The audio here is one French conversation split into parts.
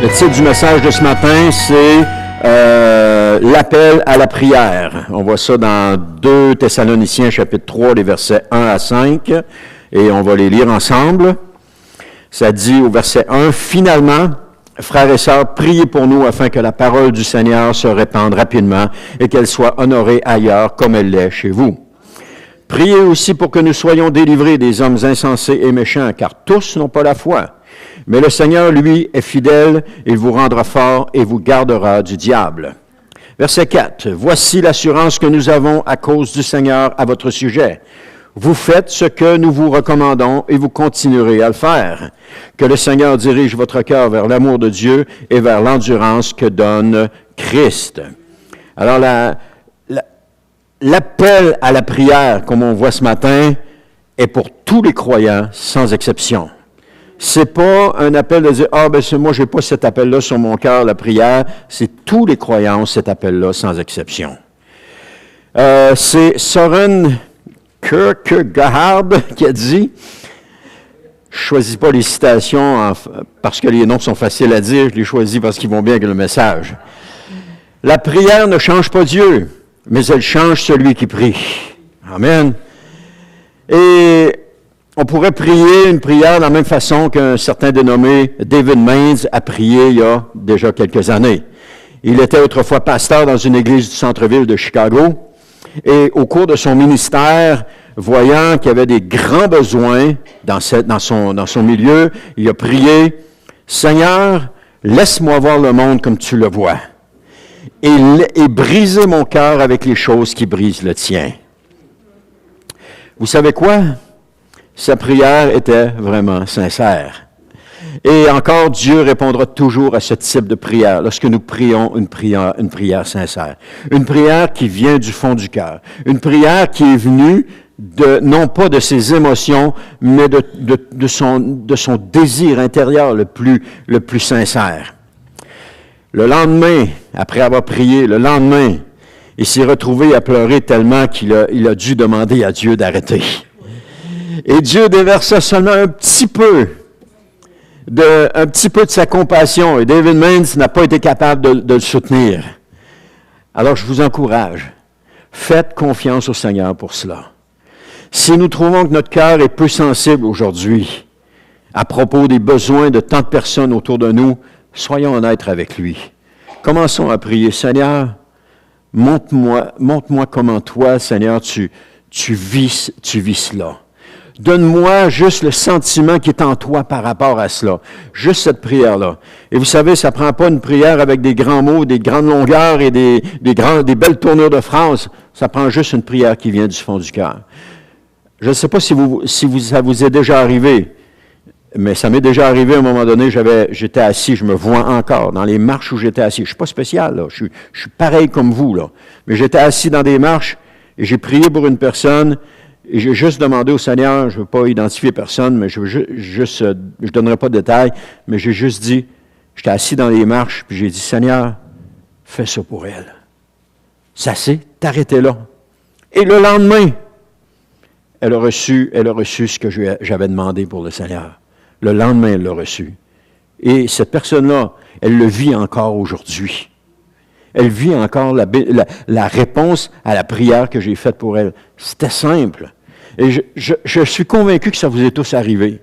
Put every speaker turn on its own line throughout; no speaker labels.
Le titre du message de ce matin, c'est l'appel à la prière. On voit ça dans 2 Thessaloniciens, chapitre 3, les versets 1 à 5, et on va les lire ensemble. Ça dit au verset 1, « Finalement, frères et sœurs, priez pour nous afin que la parole du Seigneur se répande rapidement et qu'elle soit honorée ailleurs comme elle l'est chez vous. Priez aussi pour que nous soyons délivrés des hommes insensés et méchants, car tous n'ont pas la foi. Mais le Seigneur, lui, est fidèle, il vous rendra fort et vous gardera du diable. » Verset 4. « Voici l'assurance que nous avons à cause du Seigneur à votre sujet. Vous faites ce que nous vous recommandons et vous continuerez à le faire. Que le Seigneur dirige votre cœur vers l'amour de Dieu et vers l'endurance que donne Christ. » Alors, l'appel à la prière, comme on voit ce matin, est pour tous les croyants, sans exception. C'est pas un appel de dire « Ah, ben moi, j'ai pas cet appel-là sur mon cœur, la prière. » C'est tous les croyants, cet appel-là, sans exception. C'est Søren Kierkegaard qui a dit, je ne choisis pas les citations parce que les noms sont faciles à dire, je les choisis parce qu'ils vont bien avec le message. La prière ne change pas Dieu, mais elle change celui qui prie. Amen. Et on pourrait prier une prière de la même façon qu'un certain dénommé David Maines a prié il y a déjà quelques années. Il était autrefois pasteur dans une église du centre-ville de Chicago. Et au cours de son ministère, voyant qu'il y avait des grands besoins dans son milieu, il a prié, « Seigneur, laisse-moi voir le monde comme tu le vois, et briser mon cœur avec les choses qui brisent le tien. » Vous savez quoi? Sa prière était vraiment sincère. Et encore, Dieu répondra toujours à ce type de prière lorsque nous prions une prière sincère. Une prière qui vient du fond du cœur. Une prière qui est venue non pas de ses émotions, mais de son désir intérieur le plus sincère. Le lendemain, après avoir prié, il s'est retrouvé à pleurer tellement qu'il a dû demander à Dieu d'arrêter. Et Dieu déversa seulement un petit peu de sa compassion. Et David Maines n'a pas été capable de le soutenir. Alors, je vous encourage. Faites confiance au Seigneur pour cela. Si nous trouvons que notre cœur est peu sensible aujourd'hui à propos des besoins de tant de personnes autour de nous, soyons honnêtes avec lui. Commençons à prier. Seigneur, montre-moi comment toi, Seigneur, tu vis cela. Donne-moi juste le sentiment qui est en toi par rapport à cela. Juste cette prière-là. Et vous savez, ça ne prend pas une prière avec des grands mots, des grandes longueurs et des belles tournures de phrases. Ça prend juste une prière qui vient du fond du cœur. Je ne sais pas si ça vous est déjà arrivé, mais ça m'est déjà arrivé à un moment donné, j'étais assis, je me vois encore, dans les marches où j'étais assis. Je ne suis pas spécial, là. Je suis pareil comme vous, là. Mais j'étais assis dans des marches et j'ai prié pour une personne. Et j'ai juste demandé au Seigneur, je ne veux pas identifier personne, mais je donnerai pas de détails, mais j'ai juste dit, j'étais assis dans les marches, puis j'ai dit, Seigneur, fais ça pour elle. Ça c'est, t'arrêter là. Et le lendemain, elle a reçu ce que j'avais demandé pour le Seigneur. Le lendemain, elle l'a reçu. Et cette personne-là, elle le vit encore aujourd'hui. Elle vit encore la réponse à la prière que j'ai faite pour elle. C'était simple. Et je suis convaincu que ça vous est tous arrivé.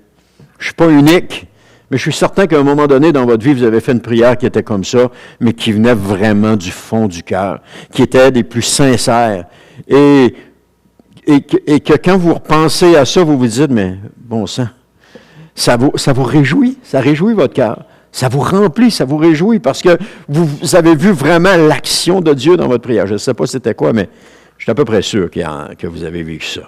Je ne suis pas unique, mais je suis certain qu'à un moment donné dans votre vie, vous avez fait une prière qui était comme ça, mais qui venait vraiment du fond du cœur, qui était des plus sincères. Et que quand vous repensez à ça, vous vous dites, mais bon sang, ça vous réjouit, ça réjouit votre cœur. Ça vous remplit, ça vous réjouit, parce que vous avez vu vraiment l'action de Dieu dans votre prière. Je ne sais pas c'était quoi, mais je suis à peu près sûr que vous avez vécu ça.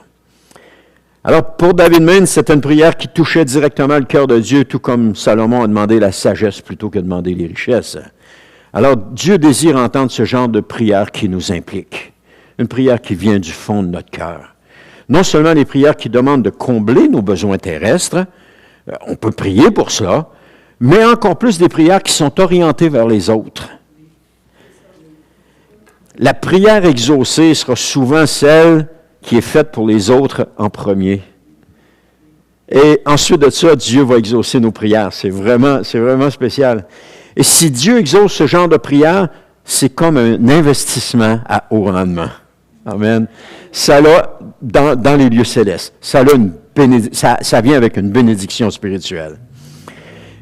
Alors, pour David Maines, c'était une prière qui touchait directement le cœur de Dieu, tout comme Salomon a demandé la sagesse plutôt que demander les richesses. Alors, Dieu désire entendre ce genre de prière qui nous implique. Une prière qui vient du fond de notre cœur. Non seulement les prières qui demandent de combler nos besoins terrestres, on peut prier pour cela, mais encore plus des prières qui sont orientées vers les autres. La prière exaucée sera souvent celle qui est faite pour les autres en premier. Et ensuite de ça, Dieu va exaucer nos prières. C'est vraiment spécial. Et si Dieu exauce ce genre de prière, c'est comme un investissement à haut rendement. Amen. Ça a, dans les lieux célestes, ça vient avec une bénédiction spirituelle.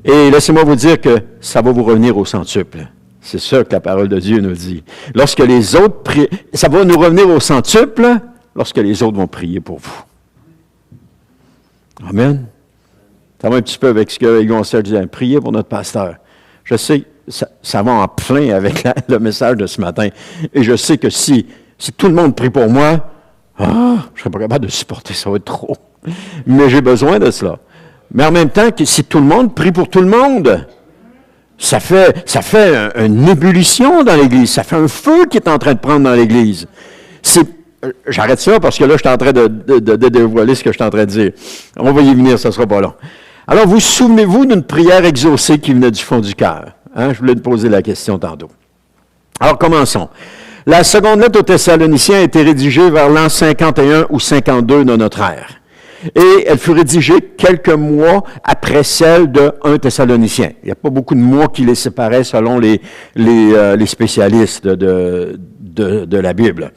Et laissez-moi vous dire que ça va vous revenir au centuple. C'est ça que la parole de Dieu nous dit. Lorsque les autres prient, ça va nous revenir au centuple lorsque les autres vont prier pour vous. Amen. Ça va un petit peu avec ce que Ygon disait, prier pour notre pasteur. Je sais, ça va en plein avec le message de ce matin. Et je sais que si tout le monde prie pour moi, je ne serais pas capable de supporter, ça va être trop. Mais j'ai besoin de cela. Mais en même temps, si tout le monde prie pour tout le monde, ça fait une ébullition dans l'Église. Ça fait un feu qui est en train de prendre dans l'Église. J'arrête ça parce que là, je suis en train de dévoiler ce que je suis en train de dire. On va y venir, ça ne sera pas long. Alors, vous souvenez-vous d'une prière exaucée qui venait du fond du cœur? Hein? Je voulais te poser la question tantôt. Alors, commençons. La seconde lettre aux Thessaloniciens a été rédigée vers l'an 51 ou 52 de notre ère. Et elle fut rédigée quelques mois après celle de 1 Thessalonicien. Il n'y a pas beaucoup de mois qui les séparaient selon les spécialistes de la Bible.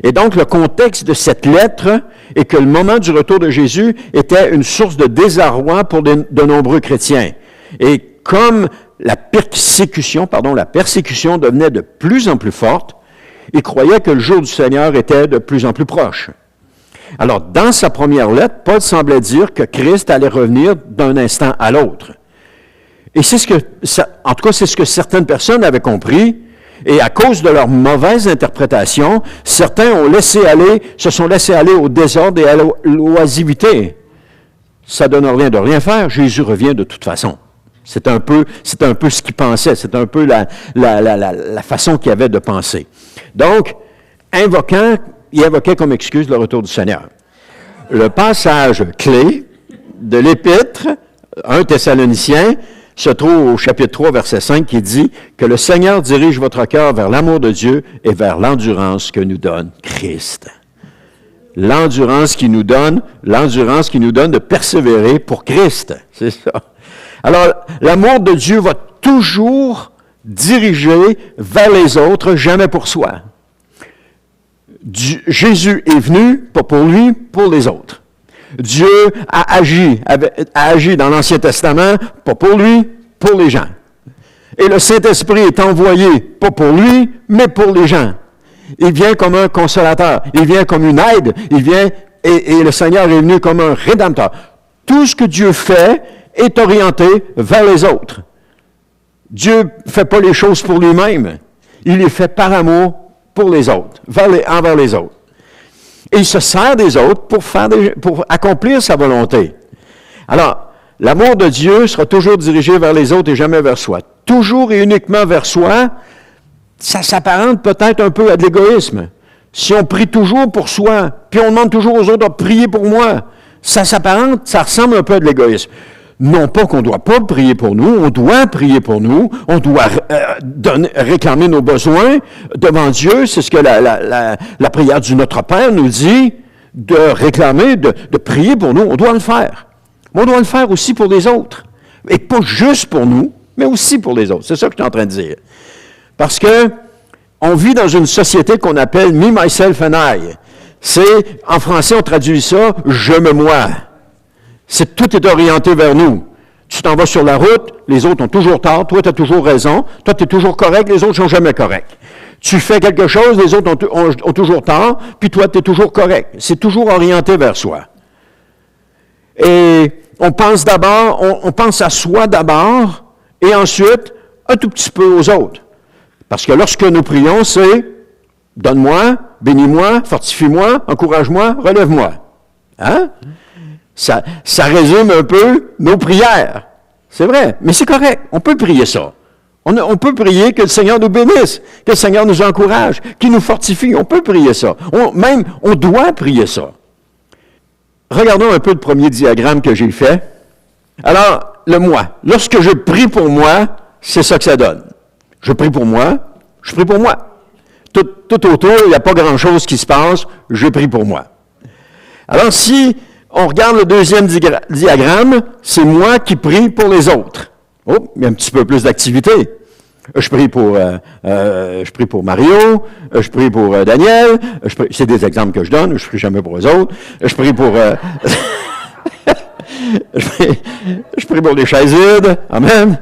Et donc, le contexte de cette lettre est que le moment du retour de Jésus était une source de désarroi pour de nombreux chrétiens. Et comme la persécution devenait de plus en plus forte, ils croyaient que le jour du Seigneur était de plus en plus proche. Alors, dans sa première lettre, Paul semblait dire que Christ allait revenir d'un instant à l'autre. Et en tout cas, c'est ce que certaines personnes avaient compris. Et à cause de leur mauvaise interprétation, certains se sont laissés aller au désordre et à l'oisivité. Ça ne donne rien de rien faire. Jésus revient de toute façon. C'est un peu ce qu'ils pensaient. C'est un peu la façon qu'ils avaient de penser. Donc, il invoquait comme excuse le retour du Seigneur. Le passage clé de l'Épître, 1 Thessaloniciens, se trouve au chapitre 3, verset 5, qui dit que le Seigneur dirige votre cœur vers l'amour de Dieu et vers l'endurance que nous donne Christ. L'endurance qui nous donne de persévérer pour Christ. C'est ça. Alors, l'amour de Dieu va toujours diriger vers les autres, jamais pour soi. Jésus est venu, pas pour lui, pour les autres. Dieu a agi dans l'Ancien Testament, pas pour lui, pour les gens. Et le Saint-Esprit est envoyé, pas pour lui, mais pour les gens. Il vient comme un consolateur, il vient comme une aide, et le Seigneur est venu comme un rédempteur. Tout ce que Dieu fait est orienté vers les autres. Dieu ne fait pas les choses pour lui-même, il les fait par amour pour les autres, envers les autres. Et il se sert des autres pour accomplir sa volonté. Alors, l'amour de Dieu sera toujours dirigé vers les autres et jamais vers soi. Toujours et uniquement vers soi, ça s'apparente peut-être un peu à de l'égoïsme. Si on prie toujours pour soi, puis on demande toujours aux autres de prier pour moi, ça ressemble un peu à de l'égoïsme. Non pas qu'on ne doit pas prier pour nous, on doit prier pour nous, on doit réclamer nos besoins devant Dieu. C'est ce que la prière du Notre Père nous dit, de réclamer, de prier pour nous. On doit le faire. Mais on doit le faire aussi pour les autres. Et pas juste pour nous, mais aussi pour les autres. C'est ça que je suis en train de dire. Parce que on vit dans une société qu'on appelle « me, myself and I ». En français, on traduit ça « je me moi ». Tout est orienté vers nous. Tu t'en vas sur la route, les autres ont toujours tort, toi tu as toujours raison, toi tu es toujours correct, les autres ne sont jamais corrects. Tu fais quelque chose, les autres ont toujours tort, puis toi tu es toujours correct. C'est toujours orienté vers soi. Et on pense à soi d'abord, et ensuite un tout petit peu aux autres. Parce que lorsque nous prions, c'est « donne-moi, bénis-moi, fortifie-moi, encourage-moi, relève-moi ». Hein? Ça résume un peu nos prières. C'est vrai, mais c'est correct. On peut prier ça. On peut prier que le Seigneur nous bénisse, que le Seigneur nous encourage, qu'il nous fortifie. On peut prier ça. On doit prier ça. Regardons un peu le premier diagramme que j'ai fait. Alors, le moi. Lorsque je prie pour moi, c'est ça que ça donne. Je prie pour moi, je prie pour moi. Tout autour, il n'y a pas grand-chose qui se passe, je prie pour moi. Alors, si on regarde le deuxième diagramme, c'est moi qui prie pour les autres. Oh, il y a un petit peu plus d'activité. Je prie pour Mario, je prie pour Daniel, c'est des exemples que je donne, je prie jamais pour eux autres. Je prie pour je prie pour les chaises vides. Amen.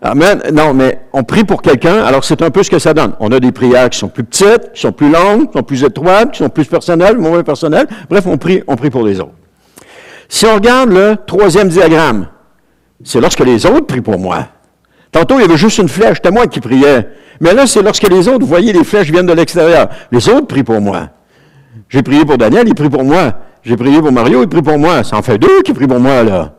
Amen. Non, mais on prie pour quelqu'un, alors c'est un peu ce que ça donne. On a des prières qui sont plus petites, qui sont plus longues, qui sont plus étroites, qui sont plus personnelles, moins personnelles. Bref, on prie pour les autres. Si on regarde le troisième diagramme, c'est lorsque les autres prient pour moi. Tantôt, il y avait juste une flèche, c'était moi qui priais. Mais là, c'est lorsque les autres, vous voyez, les flèches viennent de l'extérieur. Les autres prient pour moi. J'ai prié pour Daniel, il prie pour moi. J'ai prié pour Mario, il prie pour moi. Ça en fait 2 qui prient pour moi, là.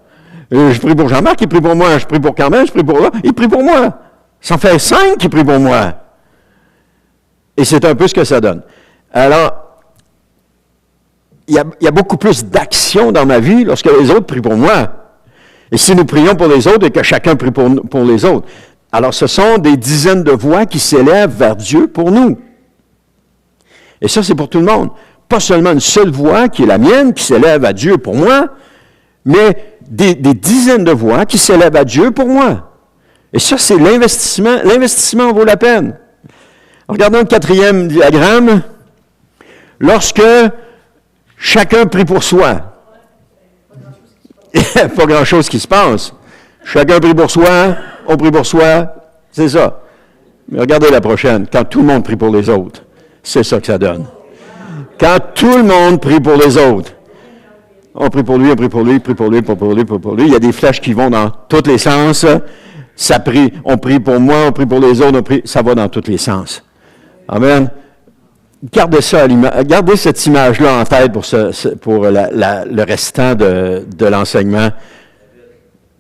Je prie pour Jean-Marc, il prie pour moi. Je prie pour Carmen, je prie pour là, il prie pour moi. Ça en fait 5 qui prient pour moi. Et c'est un peu ce que ça donne. Alors, il y a beaucoup plus d'action dans ma vie lorsque les autres prient pour moi. Et si nous prions pour les autres et que chacun prie pour les autres, alors ce sont des dizaines de voix qui s'élèvent vers Dieu pour nous. Et ça, c'est pour tout le monde. Pas seulement une seule voix qui est la mienne, qui s'élève à Dieu pour moi, mais des dizaines de voix qui s'élèvent à Dieu pour moi. Et ça, c'est l'investissement. L'investissement vaut la peine. Regardons le 4e diagramme. Lorsque chacun prie pour soi, il n'y a pas grand-chose qui se passe. Chacun prie pour soi, on prie pour soi, c'est ça. Mais regardez la prochaine, quand tout le monde prie pour les autres, c'est ça que ça donne. Quand tout le monde prie pour les autres, on prie pour lui, on prie pour lui, on prie pour lui, on prie pour lui, on prie pour lui. Il y a des flèches qui vont dans tous les sens. Ça prie, on prie pour moi, on prie pour les autres, ça va dans tous les sens. Amen. Gardez cette image-là en tête pour le restant de l'enseignement.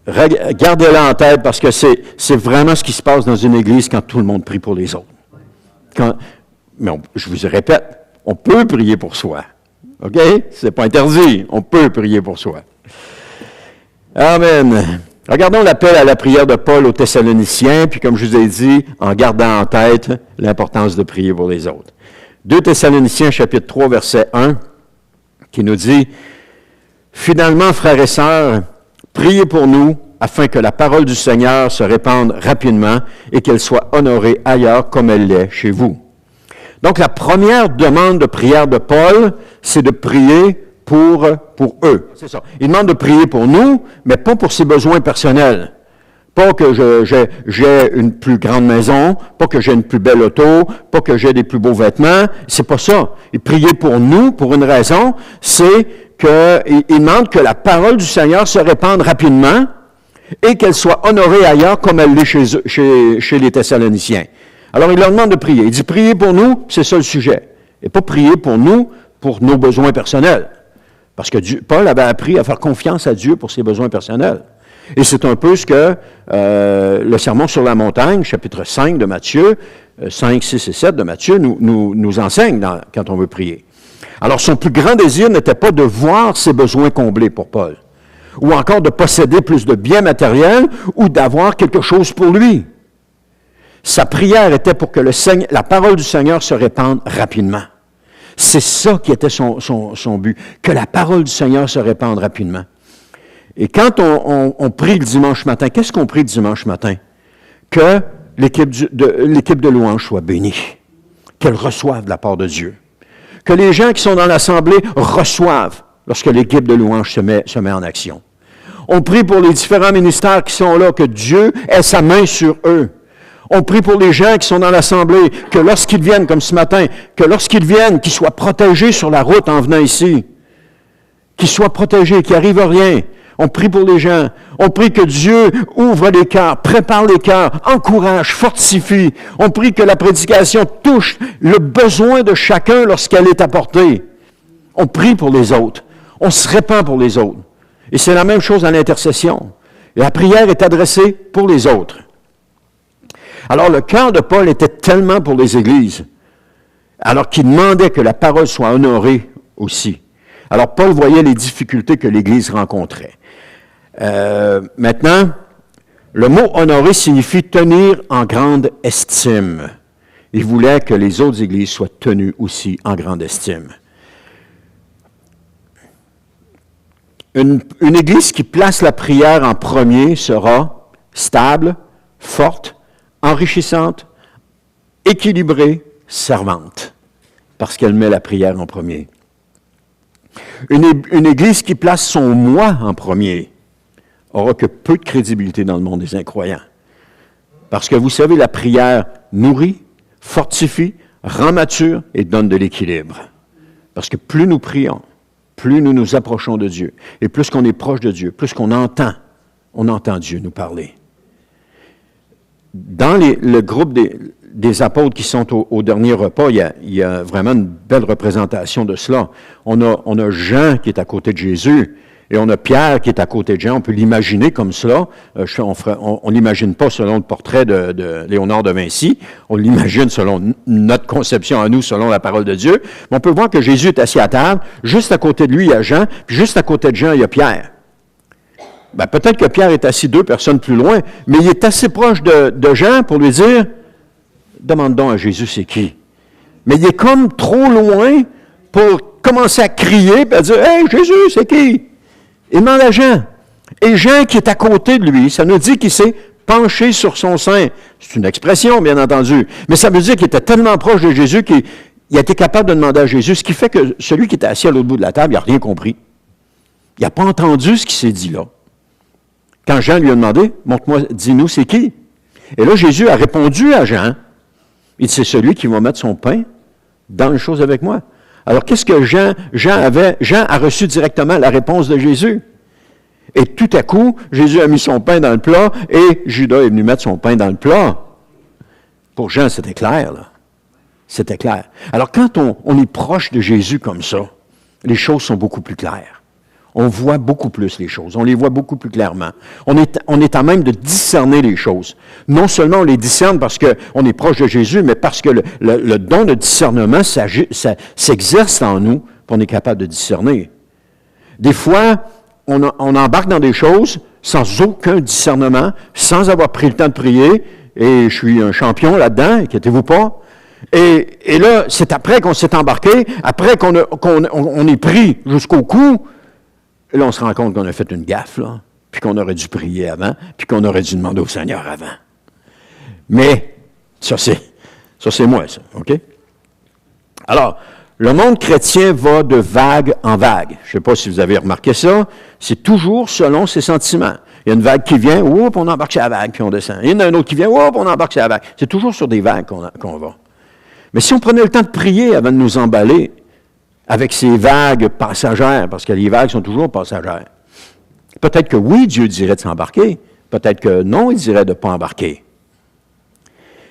Gardez-la en tête parce que c'est vraiment ce qui se passe dans une église quand tout le monde prie pour les autres. Je vous répète, on peut prier pour soi. OK? C'est pas interdit. On peut prier pour soi. Amen. Regardons l'appel à la prière de Paul aux Thessaloniciens, puis comme je vous ai dit, en gardant en tête l'importance de prier pour les autres. 2 Thessaloniciens, chapitre 3, verset 1, qui nous dit « Finalement, frères et sœurs, priez pour nous, afin que la parole du Seigneur se répande rapidement et qu'elle soit honorée ailleurs comme elle l'est chez vous. » Donc, la première demande de prière de Paul, c'est de prier pour eux. C'est ça. Il demande de prier pour nous, mais pas pour ses besoins personnels. Pas que j'ai une plus grande maison, pas que j'ai une plus belle auto, pas que j'ai des plus beaux vêtements. C'est pas ça. Il prier pour nous, pour une raison, c'est qu'il demande que la parole du Seigneur se répande rapidement et qu'elle soit honorée ailleurs comme elle l'est chez les Thessaloniciens. Alors, il leur demande de prier. Il dit, priez pour nous, c'est ça le sujet. Et pas prier pour nous, pour nos besoins personnels. Parce que Paul avait appris à faire confiance à Dieu pour ses besoins personnels. Et c'est un peu ce que le Sermon sur la montagne, chapitre 5 de Matthieu, 5, 6 et 7 de Matthieu, nous enseigne quand on veut prier. Alors, son plus grand désir n'était pas de voir ses besoins comblés pour Paul, ou encore de posséder plus de biens matériels, ou d'avoir quelque chose pour lui. Sa prière était pour que la parole du Seigneur se répande rapidement. C'est ça qui était son but, que la parole du Seigneur se répande rapidement. Et quand on prie le dimanche matin, qu'est-ce qu'on prie le dimanche matin? Que l'équipe de louange soit bénie, qu'elle reçoive de la part de Dieu. Que les gens qui sont dans l'assemblée reçoivent lorsque l'équipe de louange se met en action. On prie pour les différents ministères qui sont là, que Dieu ait sa main sur eux. On prie pour les gens qui sont dans l'assemblée, que lorsqu'ils viennent, comme ce matin, qu'ils soient protégés sur la route en venant ici. Qu'ils soient protégés, qu'il n'arrive rien. On prie pour les gens. On prie que Dieu ouvre les cœurs, prépare les cœurs, encourage, fortifie. On prie que la prédication touche le besoin de chacun lorsqu'elle est apportée. On prie pour les autres. On se répand pour les autres. Et c'est la même chose à l'intercession. La prière est adressée pour les autres. Alors, le cœur de Paul était tellement pour les églises, alors qu'il demandait que la parole soit honorée aussi. Alors, Paul voyait les difficultés que l'Église rencontrait. Maintenant, le mot « honorer » signifie « tenir en grande estime ». Il voulait que les autres églises soient tenues aussi en grande estime. Une église qui place la prière en premier sera stable, forte, enrichissante, équilibrée, servante, parce qu'elle met la prière en premier. Une Église qui place son moi en premier aura que peu de crédibilité dans le monde des incroyants. Parce que vous savez, la prière nourrit, fortifie, rend mature et donne de l'équilibre. Parce que plus nous prions, plus nous nous approchons de Dieu, et plus qu'on est proche de Dieu, plus qu'on entend Dieu nous parler. Dans le groupe des apôtres qui sont au dernier repas, il y a vraiment une belle représentation de cela. On a Jean qui est à côté de Jésus, et on a Pierre qui est à côté de Jean. On peut l'imaginer comme cela. On l'imagine pas selon le portrait de Léonard de Vinci. On l'imagine selon notre conception à nous, selon la parole de Dieu. Mais on peut voir que Jésus est assis à table. Juste à côté de lui, il y a Jean. Puis juste à côté de Jean, il y a Pierre. Ben, peut-être que Pierre est assis 2 personnes plus loin, mais il est assez proche de Jean pour lui dire, demande donc à Jésus c'est qui. Mais il est comme trop loin pour commencer à crier et à dire, hey Jésus, c'est qui? Il demande à Jean. Et Jean qui est à côté de lui, ça nous dit qu'il s'est penché sur son sein. C'est une expression, bien entendu. Mais ça veut dire qu'il était tellement proche de Jésus qu'il a été capable de demander à Jésus, ce qui fait que celui qui était assis à l'autre bout de la table, il n'a rien compris. Il n'a pas entendu ce qui s'est dit là. Quand Jean lui a demandé, montre-moi, dis-nous, c'est qui? Et là, Jésus a répondu à Jean. Il dit, c'est celui qui va mettre son pain dans les choses avec moi. Alors, qu'est-ce que Jean avait? Jean a reçu directement la réponse de Jésus. Et tout à coup, Jésus a mis son pain dans le plat et Judas est venu mettre son pain dans le plat. Pour Jean, c'était clair, là. C'était clair. Alors, quand on est proche de Jésus comme ça, les choses sont beaucoup plus claires. On voit beaucoup plus les choses. On les voit beaucoup plus clairement. On est à même de discerner les choses. Non seulement on les discerne parce qu'on est proche de Jésus, mais parce que le don de discernement ça s'exerce en nous, puis on est capable de discerner. Des fois, on embarque dans des choses sans aucun discernement, sans avoir pris le temps de prier, et je suis un champion là-dedans, inquiétez-vous pas. Et là, c'est après qu'on s'est embarqué, après qu'on est pris jusqu'au cou. Et là, on se rend compte qu'on a fait une gaffe, là, puis qu'on aurait dû prier avant, puis qu'on aurait dû demander au Seigneur avant. Mais, ça c'est moi, ça, OK? Alors, le monde chrétien va de vague en vague. Je ne sais pas si vous avez remarqué ça. C'est toujours selon ses sentiments. Il y a une vague qui vient, oups, on embarque sur la vague, puis on descend. Il y en a une autre qui vient, oups, on embarque sur la vague. C'est toujours sur des vagues qu'on va. Mais si on prenait le temps de prier avant de nous emballer, avec ces vagues passagères, parce que les vagues sont toujours passagères. Peut-être que oui, Dieu dirait de s'embarquer. Peut-être que non, il dirait de ne pas embarquer.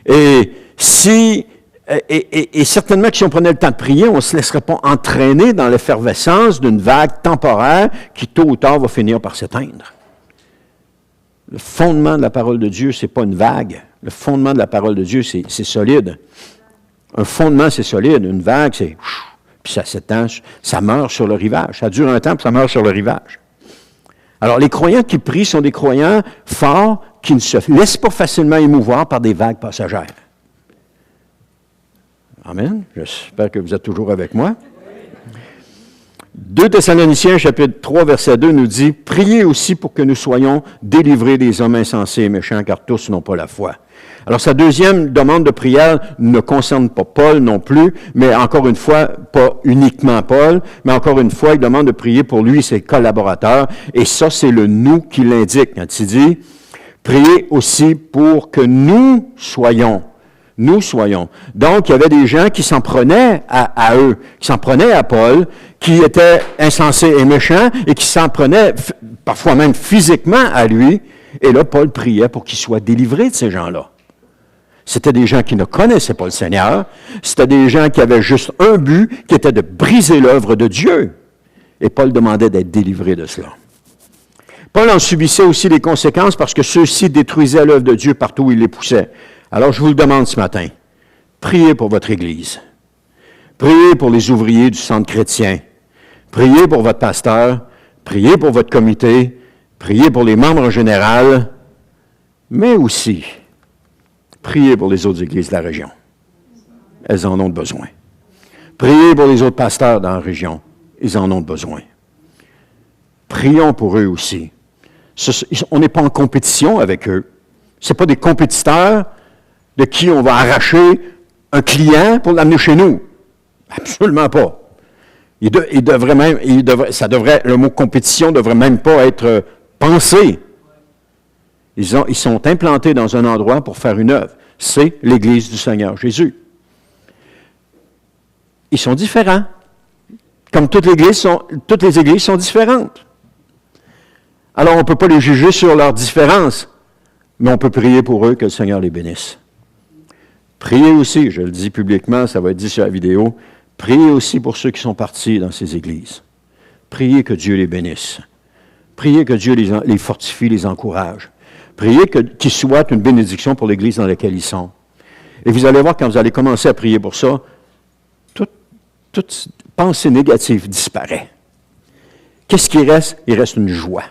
Et certainement que si on prenait le temps de prier, on ne se laisserait pas entraîner dans l'effervescence d'une vague temporaire qui, tôt ou tard, va finir par s'éteindre. Le fondement de la parole de Dieu, ce n'est pas une vague. Le fondement de la parole de Dieu, c'est solide. Un fondement, c'est solide. Une vague, c'est... Puis ça s'étend, ça meurt sur le rivage. Ça dure un temps, puis ça meurt sur le rivage. Alors, les croyants qui prient sont des croyants forts qui ne se laissent pas facilement émouvoir par des vagues passagères. Amen. J'espère que vous êtes toujours avec moi. 2 Thessaloniciens, chapitre 3, verset 2, nous dit « Priez aussi pour que nous soyons délivrés des hommes insensés et méchants, car tous n'ont pas la foi. » Alors, sa deuxième demande de prière ne concerne pas Paul non plus, mais encore une fois, pas uniquement Paul, mais encore une fois, il demande de prier pour lui et ses collaborateurs, et ça, c'est le « nous » qui l'indique. Quand il dit « Priez aussi pour que nous soyons ». Nous soyons. Donc, il y avait des gens qui s'en prenaient à eux, qui s'en prenaient à Paul, qui étaient insensés et méchants, et qui s'en prenaient parfois même physiquement à lui. Et là, Paul priait pour qu'il soit délivré de ces gens-là. C'était des gens qui ne connaissaient pas le Seigneur. C'était des gens qui avaient juste un but, qui était de briser l'œuvre de Dieu. Et Paul demandait d'être délivré de cela. Paul en subissait aussi les conséquences parce que ceux-ci détruisaient l'œuvre de Dieu partout où il les poussait. Alors, je vous le demande ce matin, priez pour votre Église. Priez pour les ouvriers du centre chrétien. Priez pour votre pasteur. Priez pour votre comité. Priez pour les membres en général. Mais aussi, priez pour les autres églises de la région. Elles en ont besoin. Priez pour les autres pasteurs dans la région. Ils en ont besoin. Prions pour eux aussi. On n'est pas en compétition avec eux. Ce n'est pas des compétiteurs. de qui on va arracher un client pour l'amener chez nous. Absolument pas. Le mot compétition ne devrait même pas être pensé. Ils sont implantés dans un endroit pour faire une œuvre. C'est l'Église du Seigneur Jésus. Ils sont différents. Comme toutes les églises sont différentes. Alors, on ne peut pas les juger sur leurs différences, mais on peut prier pour eux, que le Seigneur les bénisse. Priez aussi, je le dis publiquement, ça va être dit sur la vidéo, priez aussi pour ceux qui sont partis dans ces églises. Priez que Dieu les bénisse. Priez que Dieu les fortifie, les encourage. Priez qu'ils soient une bénédiction pour l'Église dans laquelle ils sont. Et vous allez voir, quand vous allez commencer à prier pour ça, toute pensée négative disparaît. Qu'est-ce qui reste? Il reste une joie.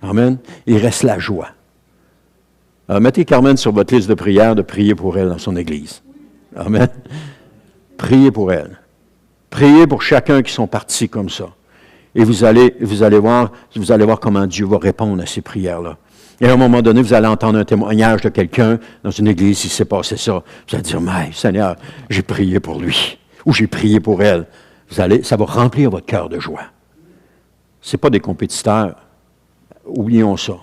Amen. Il reste la joie. Alors, mettez Carmen sur votre liste de prière, de prier pour elle dans son Église. Amen. Priez pour elle. Priez pour chacun qui sont partis comme ça. Et vous allez voir comment Dieu va répondre à ces prières-là. Et à un moment donné, vous allez entendre un témoignage de quelqu'un dans une église, il s'est passé ça. Vous allez dire, mais Seigneur, j'ai prié pour lui, ou j'ai prié pour elle. Ça va remplir votre cœur de joie. Ce n'est pas des compétiteurs. Oublions ça.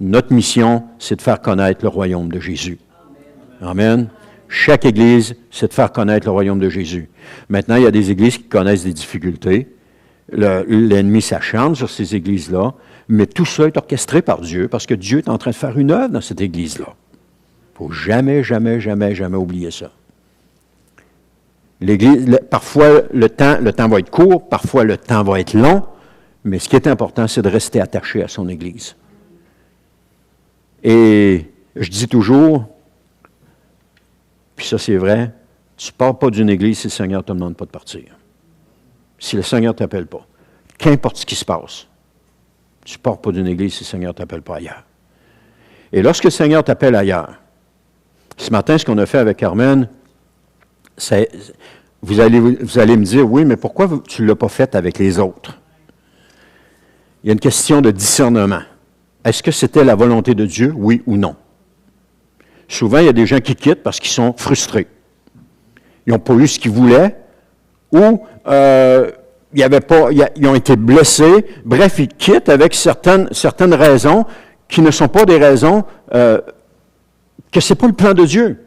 Notre mission, c'est de faire connaître le royaume de Jésus. Amen. Chaque église, c'est de faire connaître le royaume de Jésus. Maintenant, il y a des églises qui connaissent des difficultés. L'ennemi s'acharne sur ces églises-là, mais tout ça est orchestré par Dieu, parce que Dieu est en train de faire une œuvre dans cette église-là. Il ne faut jamais, jamais, jamais, jamais oublier ça. L'Église, parfois, le temps va être court, parfois le temps va être long, mais ce qui est important, c'est de rester attaché à son Église. Et je dis toujours, puis ça c'est vrai, tu ne pars pas d'une Église si le Seigneur ne te demande pas de partir. Si le Seigneur ne t'appelle pas, qu'importe ce qui se passe, tu ne pars pas d'une Église si le Seigneur ne t'appelle pas ailleurs. Et lorsque le Seigneur t'appelle ailleurs, ce matin, ce qu'on a fait avec Carmen, vous allez me dire, oui, mais pourquoi tu ne l'as pas fait avec les autres? Il y a une question de discernement. Est-ce que c'était la volonté de Dieu, oui ou non? Souvent, il y a des gens qui quittent parce qu'ils sont frustrés. Ils n'ont pas eu ce qu'ils voulaient, ou ils ont été blessés. Bref, ils quittent avec certaines raisons qui ne sont pas des raisons que ce n'est pas le plan de Dieu.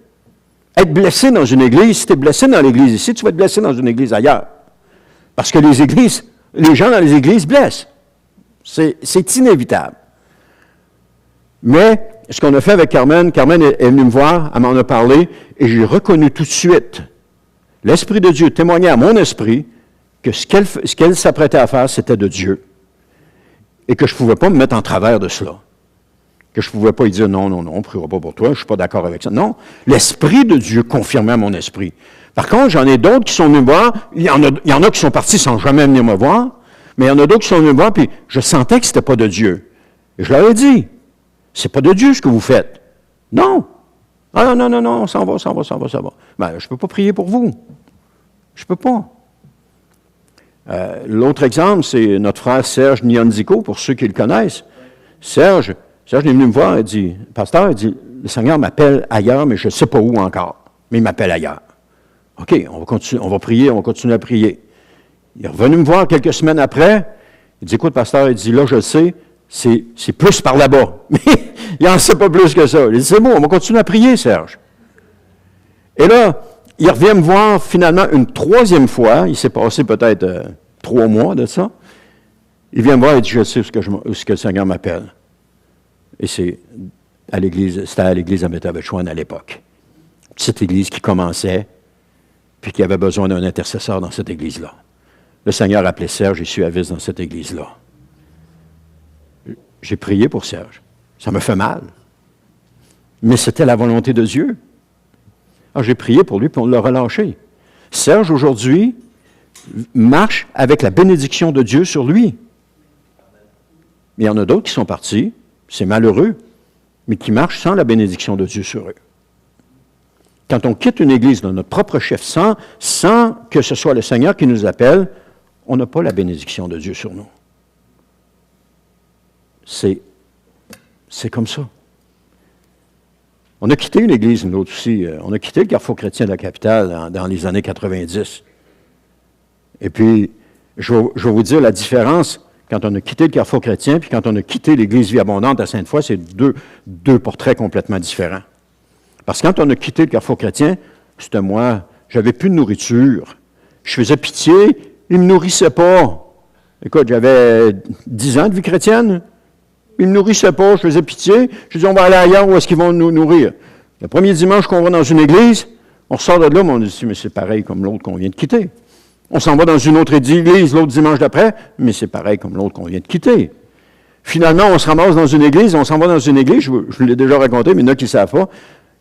Être blessé dans une église, si tu es blessé dans l'église ici, tu vas être blessé dans une église ailleurs. Parce que les gens dans les églises blessent. C'est inévitable. Mais, ce qu'on a fait avec Carmen est venue me voir, elle m'en a parlé, et j'ai reconnu tout de suite, l'Esprit de Dieu témoignait à mon esprit que ce qu'elle s'apprêtait à faire, c'était de Dieu. Et que je ne pouvais pas me mettre en travers de cela. Que je ne pouvais pas lui dire, non, on ne priera pas pour toi, je ne suis pas d'accord avec ça. Non, l'Esprit de Dieu confirmait mon esprit. Par contre, j'en ai d'autres qui sont venus me voir, il y en a qui sont partis sans jamais venir me voir, mais il y en a d'autres qui sont venus me voir, puis je sentais que ce n'était pas de Dieu. Et je leur ai dit, c'est pas de Dieu ce que vous faites. Non. Ah non, ça va. Ben, je ne peux pas prier pour vous. Je ne peux pas. L'autre exemple, c'est notre frère Serge Nyonziko, pour ceux qui le connaissent. Serge est venu me voir et dit, pasteur, il dit, le Seigneur m'appelle ailleurs, mais je ne sais pas où encore. Mais il m'appelle ailleurs. OK, on va prier, on va continuer à prier. Il est revenu me voir quelques semaines après. Il dit, écoute, pasteur, il dit, là, je le sais, c'est plus par là-bas. Mais il n'en sait pas plus que ça. Il dit, c'est bon, on va continuer à prier, Serge. Et là, il revient me voir finalement une troisième fois. Il s'est passé peut-être 3 mois de ça. Il vient me voir et dit, je sais ce que le Seigneur m'appelle. Et c'était à l'église à Métabetchouane à l'époque. Cette église qui commençait, puis qui avait besoin d'un intercesseur dans cette église-là. Le Seigneur appelait Serge, je suis avis dans cette église-là. J'ai prié pour Serge. Ça me fait mal. Mais c'était la volonté de Dieu. Alors j'ai prié pour lui, puis on l'a relâché. Serge, aujourd'hui, marche avec la bénédiction de Dieu sur lui. Mais il y en a d'autres qui sont partis, c'est malheureux, mais qui marchent sans la bénédiction de Dieu sur eux. Quand on quitte une église de notre propre chef, sans que ce soit le Seigneur qui nous appelle, on n'a pas la bénédiction de Dieu sur nous. C'est comme ça. On a quitté une église, nous autres aussi. On a quitté le Carrefour chrétien de la capitale dans les années 90. Et puis, je vais vous dire la différence quand on a quitté le Carrefour chrétien puis quand on a quitté l'église Vie Abondante à Sainte-Foy, c'est deux portraits complètement différents. Parce que quand on a quitté le Carrefour chrétien, c'était moi, j'avais plus de nourriture. Je faisais pitié, ils ne me nourrissaient pas. Écoute, j'avais 10 ans de vie chrétienne. Ils ne me nourrissaient pas, je faisais pitié. Je dis, on va aller ailleurs, où est-ce qu'ils vont nous nourrir? Le premier dimanche qu'on va dans une église, on ressort de là, mais on dit, mais c'est pareil comme l'autre qu'on vient de quitter. On s'en va dans une autre église l'autre dimanche d'après, mais c'est pareil comme l'autre qu'on vient de quitter. Finalement, on se ramasse dans une église, on s'en va dans une église, je vous l'ai déjà raconté, mais il y en a qui ne savent pas.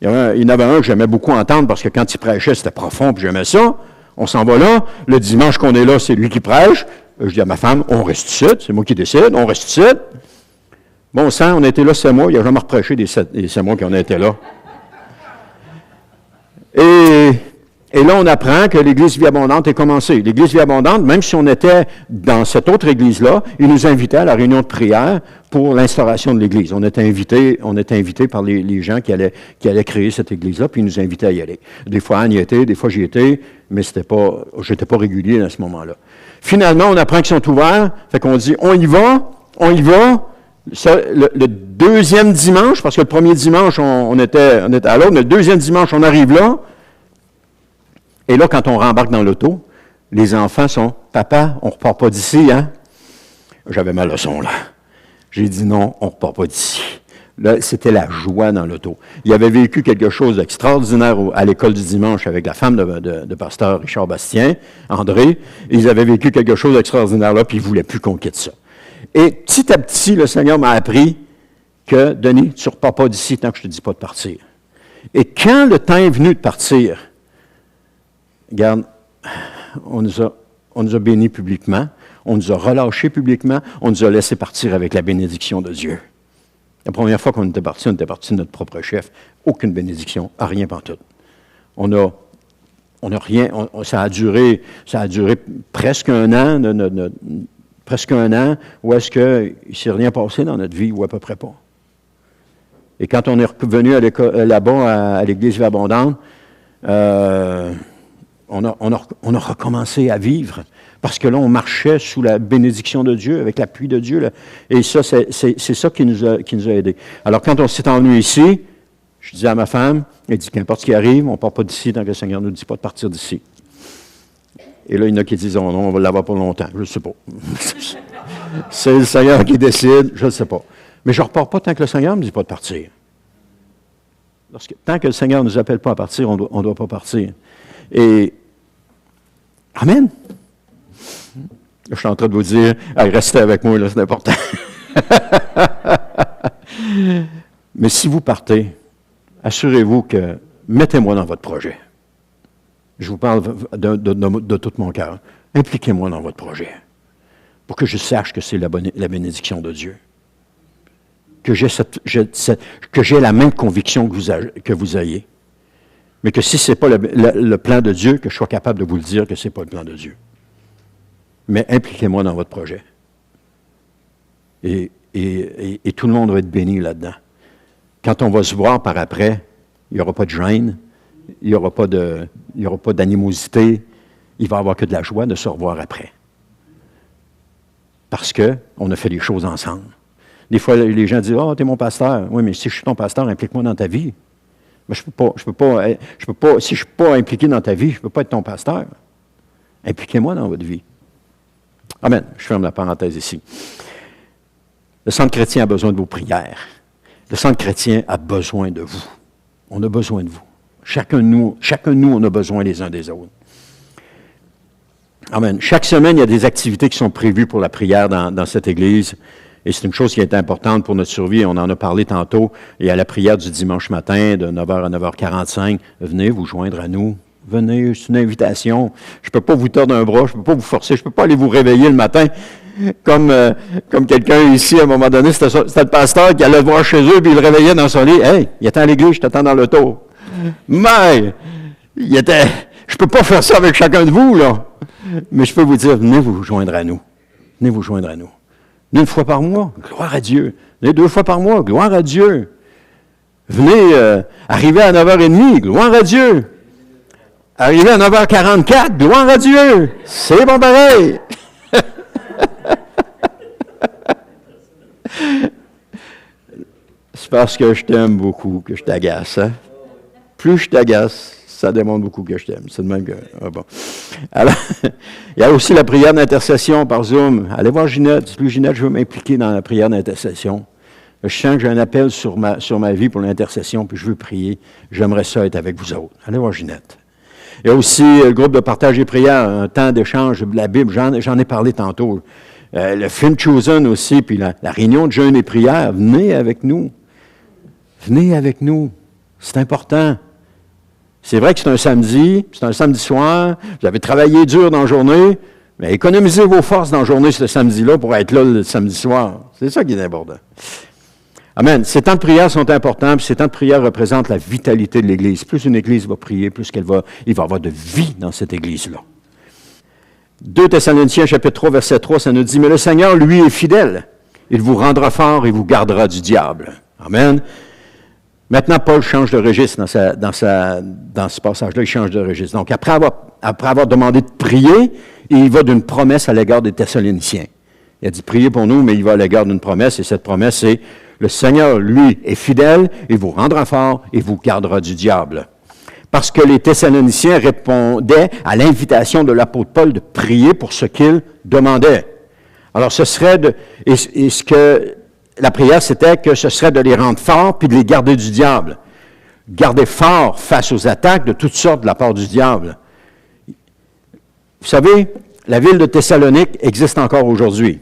Il y en avait un que j'aimais beaucoup entendre parce que quand il prêchait, c'était profond, puis j'aimais ça. On s'en va là. Le dimanche qu'on est là, c'est lui qui prêche. Je dis à ma femme, on reste ici, c'est moi qui décide, on reste ici. Bon sang, on a été là 7 mois, il n'a jamais reprêché des 7 mois qu'on a été là. Et là, on apprend que l'Église Vie Abondante est commencée. L'Église Vie Abondante, même si on était dans cette autre Église-là, ils nous invitaient à la réunion de prière pour l'instauration de l'Église. On était invités par les gens qui allaient créer cette Église-là, puis ils nous invitaient à y aller. Des fois, Anne y était, des fois, j'y étais, mais je n'étais pas régulier à ce moment-là. Finalement, on apprend qu'ils sont ouverts, fait qu'on dit, on y va. Ça, le deuxième dimanche, parce que le premier dimanche, on était à l'autre, mais le deuxième dimanche, on arrive là. Et là, quand on rembarque dans l'auto, les enfants sont « Papa, on ne repart pas d'ici, hein? » J'avais ma leçon, là. J'ai dit « Non, on ne repart pas d'ici. » Là, c'était la joie dans l'auto. Il avait vécu quelque chose d'extraordinaire à l'école du dimanche avec la femme de pasteur Richard Bastien, André. Ils avaient vécu quelque chose d'extraordinaire là, puis ils ne voulaient plus qu'on quitte ça. Et petit à petit, le Seigneur m'a appris que, Denis, tu ne repars pas d'ici tant que je ne te dis pas de partir. Et quand le temps est venu de partir, regarde, on nous a bénis publiquement, on nous a relâchés publiquement, on nous a laissé partir avec la bénédiction de Dieu. La première fois qu'on était parti de notre propre chef. Aucune bénédiction, à rien pantoute. On a rien, ça a duré presque un an, où est-ce qu'il ne s'est rien passé dans notre vie, ou à peu près pas. Et quand on est revenu là-bas, à l'Église Vie Abondante, on a recommencé à vivre, parce que là, on marchait sous la bénédiction de Dieu, avec l'appui de Dieu. Là. Et ça, c'est ça qui nous a aidés. Alors, quand on s'est envenu ici, je disais à ma femme, elle dit, qu'importe ce qui arrive, on ne part pas d'ici tant que le Seigneur ne nous dit pas de partir d'ici. Et là, il y en a qui disent, oh non, on va l'avoir pas longtemps. Je ne sais pas. C'est le Seigneur qui décide, je ne sais pas. Mais je ne repars pas tant que le Seigneur ne me dit pas de partir. Tant que le Seigneur ne nous appelle pas à partir, on ne doit pas partir. Et, amen. Je suis en train de vous dire, restez avec moi, là, c'est important. Mais si vous partez, assurez-vous que, mettez-moi dans votre projet. Je vous parle de tout mon cœur. Impliquez-moi dans votre projet, pour que je sache que c'est la bénédiction de Dieu. Que j'ai la même conviction que vous ayez. Mais que si ce n'est pas le plan de Dieu, que je sois capable de vous le dire que ce n'est pas le plan de Dieu. Mais impliquez-moi dans votre projet. Et tout le monde va être béni là-dedans. Quand on va se voir par après, il n'y aura pas de gêne, il n'y aura pas d'animosité, il va y avoir que de la joie de se revoir après. Parce qu'on a fait les choses ensemble. Des fois, les gens disent « Ah, t'es mon pasteur. » Oui, mais si je suis ton pasteur, implique-moi dans ta vie. Mais si je ne suis pas impliqué dans ta vie, je ne peux pas être ton pasteur. Impliquez-moi dans votre vie. Amen. Je ferme la parenthèse ici. Le centre chrétien a besoin de vos prières. Le centre chrétien a besoin de vous. On a besoin de vous. Chacun de nous, on a besoin les uns des autres. Amen. Chaque semaine, il y a des activités qui sont prévues pour la prière dans cette Église. Et c'est une chose qui est importante pour notre survie. On en a parlé tantôt. Et à la prière du dimanche matin, de 9h à 9h45, venez vous joindre à nous. Venez, c'est une invitation. Je ne peux pas vous tordre un bras, je ne peux pas vous forcer, je ne peux pas aller vous réveiller le matin. Comme quelqu'un ici, à un moment donné, c'était le pasteur qui allait le voir chez eux, puis il le réveillait dans son lit. « Hey, il était à l'église, je t'attends dans l'auto. » Mais, je ne peux pas faire ça avec chacun de vous, là. Mais je peux vous dire, venez vous joindre à nous. Venez vous joindre à nous. Une fois par mois, gloire à Dieu. 2 fois par mois, gloire à Dieu. Venez, arrivez à 9h30, gloire à Dieu. Arrivez à 9h44, gloire à Dieu. C'est bon pareil. C'est parce que je t'aime beaucoup que je t'agace. Hein? Plus je t'agace, ça demande beaucoup que je t'aime. C'est de même que... Ah bon. Alors, il y a aussi la prière d'intercession par Zoom. Allez voir Ginette. Dis-lui, Ginette, je veux m'impliquer dans la prière d'intercession. Je sens que j'ai un appel sur ma vie pour l'intercession, puis je veux prier. J'aimerais ça être avec vous autres. Allez voir Ginette. Il y a aussi le groupe de partage et prière, un temps d'échange de la Bible. J'en ai parlé tantôt. Le film Chosen aussi, puis la réunion de jeûne et prière. Venez avec nous. Venez avec nous. C'est important. C'est vrai que c'est un samedi soir. Vous avez travaillé dur dans la journée, mais économisez vos forces dans la journée ce samedi-là pour être là le samedi soir. C'est ça qui est important. Amen. Ces temps de prière sont importants, puis ces temps de prière représentent la vitalité de l'Église. Plus une Église va prier, plus il va y avoir de vie dans cette Église-là. 2 Thessaloniciens, chapitre 3, verset 3, ça nous dit, « Mais le Seigneur, lui, est fidèle. Il vous rendra fort et vous gardera du diable. » Amen. Maintenant, Paul change de registre dans ce passage-là, il change de registre. Donc, après avoir demandé de prier, il va d'une promesse à l'égard des Thessaloniciens. Il a dit, priez pour nous, mais il va à l'égard d'une promesse, et cette promesse, c'est, le Seigneur, lui, est fidèle, il vous rendra fort et vous gardera du diable. Parce que les Thessaloniciens répondaient à l'invitation de l'apôtre Paul de prier pour ce qu'ils demandaient. Alors, ce serait la prière, c'était que ce serait de les rendre forts puis de les garder du diable. Garder forts face aux attaques de toutes sortes de la part du diable. Vous savez, la ville de Thessalonique existe encore aujourd'hui.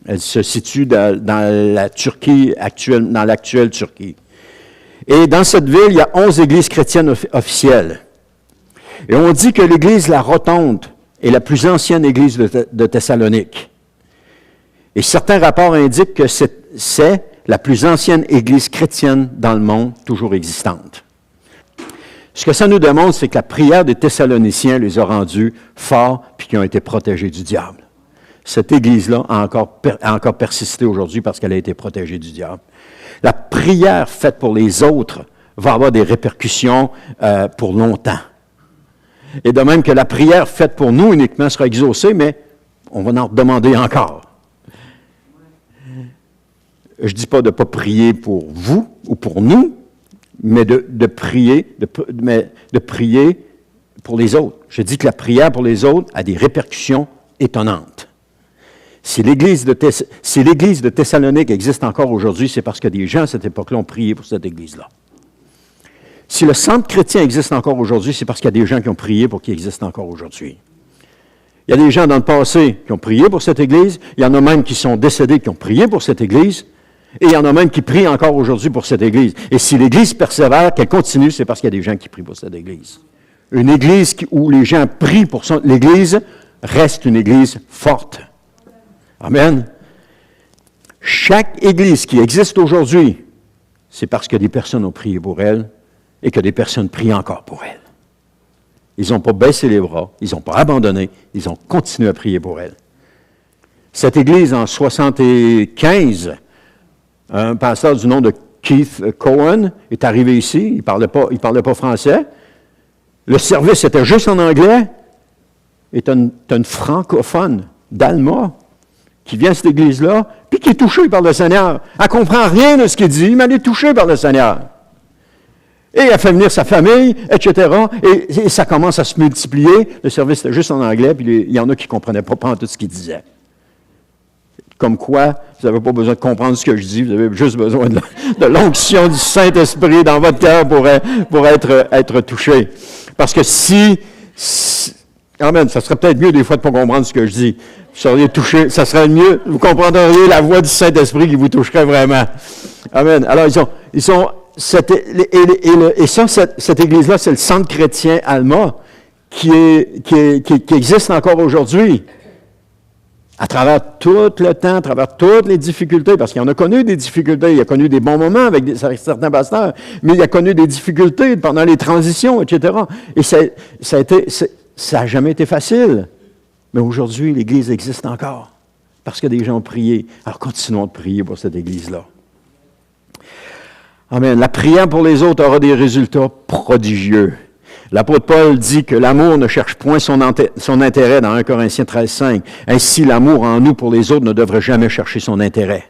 Elle se situe dans la Turquie actuelle, dans l'actuelle Turquie. Et dans cette ville, il y a 11 églises chrétiennes officielles. Et on dit que l'église La Rotonde est la plus ancienne église de Thessalonique. Et certains rapports indiquent que c'est la plus ancienne église chrétienne dans le monde, toujours existante. Ce que ça nous démontre, c'est que la prière des Thessaloniciens les a rendus forts puis qui ont été protégés du diable. Cette église-là a encore persisté aujourd'hui parce qu'elle a été protégée du diable. La prière faite pour les autres va avoir des répercussions pour longtemps. Et de même que la prière faite pour nous uniquement sera exaucée, mais on va en demander encore. Je ne dis pas de ne pas prier pour vous ou pour nous, mais de prier pour les autres. Je dis que la prière pour les autres a des répercussions étonnantes. Si l'église de Thessalonique existe encore aujourd'hui, c'est parce que des gens à cette époque-là ont prié pour cette église-là. Si le centre chrétien existe encore aujourd'hui, c'est parce qu'il y a des gens qui ont prié pour qu'il existe encore aujourd'hui. Il y a des gens dans le passé qui ont prié pour cette église, il y en a même qui sont décédés qui ont prié pour cette église, et il y en a même qui prient encore aujourd'hui pour cette église. Et si l'église persévère, qu'elle continue, c'est parce qu'il y a des gens qui prient pour cette église. Une église où les gens prient pour l'église reste une église forte. Amen. Chaque église qui existe aujourd'hui, c'est parce que des personnes ont prié pour elle et que des personnes prient encore pour elle. Ils n'ont pas baissé les bras, ils n'ont pas abandonné, ils ont continué à prier pour elle. Cette église, en 1975, un pasteur du nom de Keith Cohen est arrivé ici, il parlait pas français. Le service était juste en anglais. Et tu as une francophone d'Alma qui vient à cette église-là, puis qui est touchée par le Seigneur. Elle ne comprend rien de ce qu'il dit, mais elle est touchée par le Seigneur. Et elle fait venir sa famille, etc. Et ça commence à se multiplier. Le service était juste en anglais, puis il y en a qui ne comprenaient pas tout ce qu'il disait. Comme quoi, vous n'avez pas besoin de comprendre ce que je dis, vous avez juste besoin de l'onction du Saint-Esprit dans votre cœur pour être touché. Parce que Amen, ça serait peut-être mieux des fois de ne pas comprendre ce que je dis. Vous seriez touché, ça serait mieux, vous comprendriez la voix du Saint-Esprit qui vous toucherait vraiment. Amen. Alors, cette église-là, c'est le centre chrétien Alma qui existe encore aujourd'hui. À travers tout le temps, à travers toutes les difficultés, parce qu'il en a connu des difficultés, il a connu des bons moments avec certains pasteurs, mais il a connu des difficultés pendant les transitions, etc. Et ça n'a jamais été facile. Mais aujourd'hui, l'Église existe encore, parce que des gens ont prié. Alors continuons de prier pour cette Église-là. Amen. La prière pour les autres aura des résultats prodigieux. L'apôtre Paul dit que l'amour ne cherche point son intérêt dans 1 Corinthiens 13,5. Ainsi, l'amour en nous pour les autres ne devrait jamais chercher son intérêt.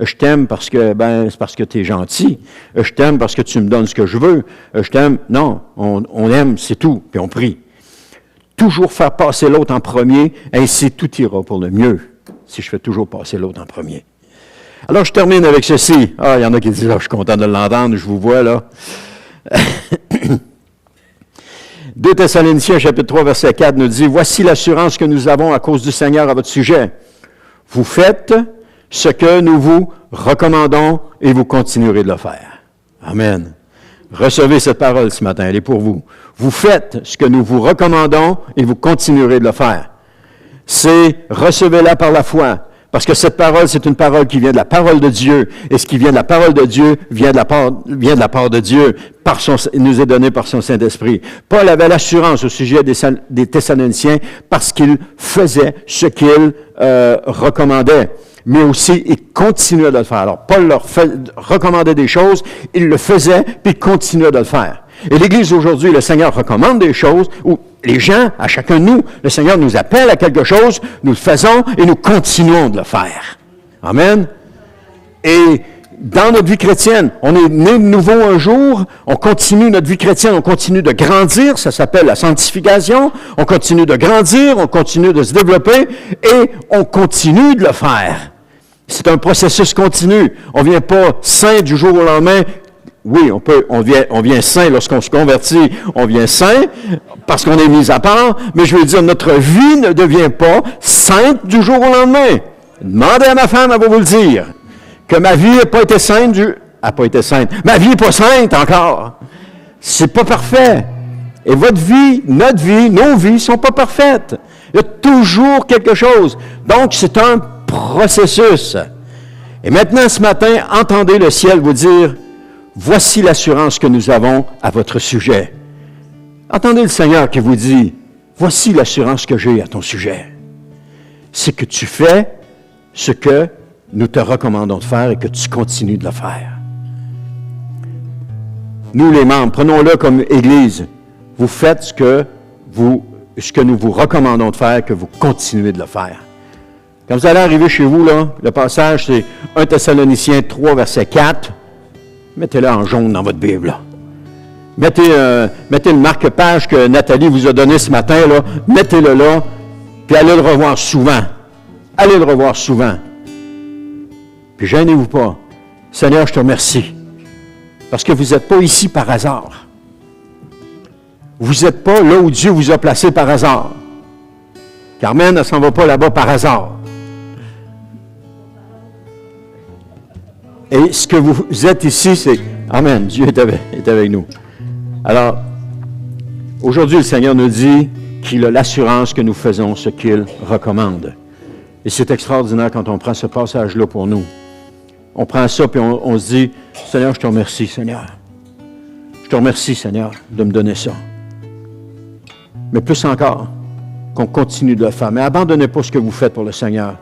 Je t'aime parce que, c'est parce que tu es gentil. Je t'aime parce que tu me donnes ce que je veux. Je t'aime. Non, on aime, c'est tout, puis on prie. Toujours faire passer l'autre en premier, ainsi tout ira pour le mieux, si je fais toujours passer l'autre en premier. Alors, je termine avec ceci. Ah, il y en a qui disent, je suis content de l'entendre, je vous vois là. 2 Thessaloniciens, chapitre 3, verset 4, nous dit, « Voici l'assurance que nous avons à cause du Seigneur à votre sujet. Vous faites ce que nous vous recommandons et vous continuerez de le faire. » Amen. Recevez cette parole ce matin, elle est pour vous. Vous faites ce que nous vous recommandons et vous continuerez de le faire. C'est recevez-la par la foi. Parce que cette parole, c'est une parole qui vient de la parole de Dieu. Et ce qui vient de la parole de Dieu vient de la part de Dieu. Il nous est donné par son Saint-Esprit. Paul avait l'assurance au sujet des Thessaloniciens parce qu'il faisait ce qu'il recommandait. Mais aussi, il continuait de le faire. Alors, Paul leur recommandait des choses, il le faisait, puis il continuait de le faire. Et l'Église aujourd'hui, le Seigneur recommande des choses, où les gens, à chacun de nous, le Seigneur nous appelle à quelque chose, nous le faisons et nous continuons de le faire. Amen. Et dans notre vie chrétienne, on est né de nouveau un jour, on continue notre vie chrétienne, on continue de grandir, ça s'appelle la sanctification, on continue de grandir, on continue de se développer et on continue de le faire. C'est un processus continu. On ne vient pas saint du jour au lendemain. Oui, on vient saint lorsqu'on se convertit, on vient saint parce qu'on est mis à part, mais je veux dire, notre vie ne devient pas sainte du jour au lendemain. Demandez à ma femme, elle va vous le dire, que ma vie n'a pas été sainte Ma vie n'est pas sainte encore. C'est pas parfait. Et votre vie, notre vie, nos vies ne sont pas parfaites. Il y a toujours quelque chose. Donc, c'est un processus. Et maintenant, ce matin, entendez le ciel vous dire, voici l'assurance que nous avons à votre sujet. Entendez le Seigneur qui vous dit, voici l'assurance que j'ai à ton sujet. C'est que tu fais ce que nous te recommandons de faire et que tu continues de le faire. Nous, les membres, prenons-le comme Église. Vous faites ce que nous vous recommandons de faire, que vous continuez de le faire. Quand vous allez arriver chez vous, là, le passage, c'est 1 Thessaloniciens 3, verset 4. Mettez-le en jaune dans votre Bible. Là. Mettez le marque-page que Nathalie vous a donné ce matin, là. Mettez-le là, puis allez le revoir souvent. Allez le revoir souvent. Puis gênez-vous pas. Seigneur, je te remercie. Parce que vous n'êtes pas ici par hasard. Vous n'êtes pas là où Dieu vous a placé par hasard. Carmen, elle ne s'en va pas là-bas par hasard. Et ce que vous êtes ici, c'est... Amen, Dieu est avec nous. Alors, aujourd'hui, le Seigneur nous dit qu'il a l'assurance que nous faisons ce qu'il recommande. Et c'est extraordinaire quand on prend ce passage-là pour nous. On prend ça et on se dit, Seigneur, je te remercie, Seigneur. Je te remercie, Seigneur, de me donner ça. Mais plus encore, qu'on continue de le faire. Mais abandonnez pas ce que vous faites pour le Seigneur.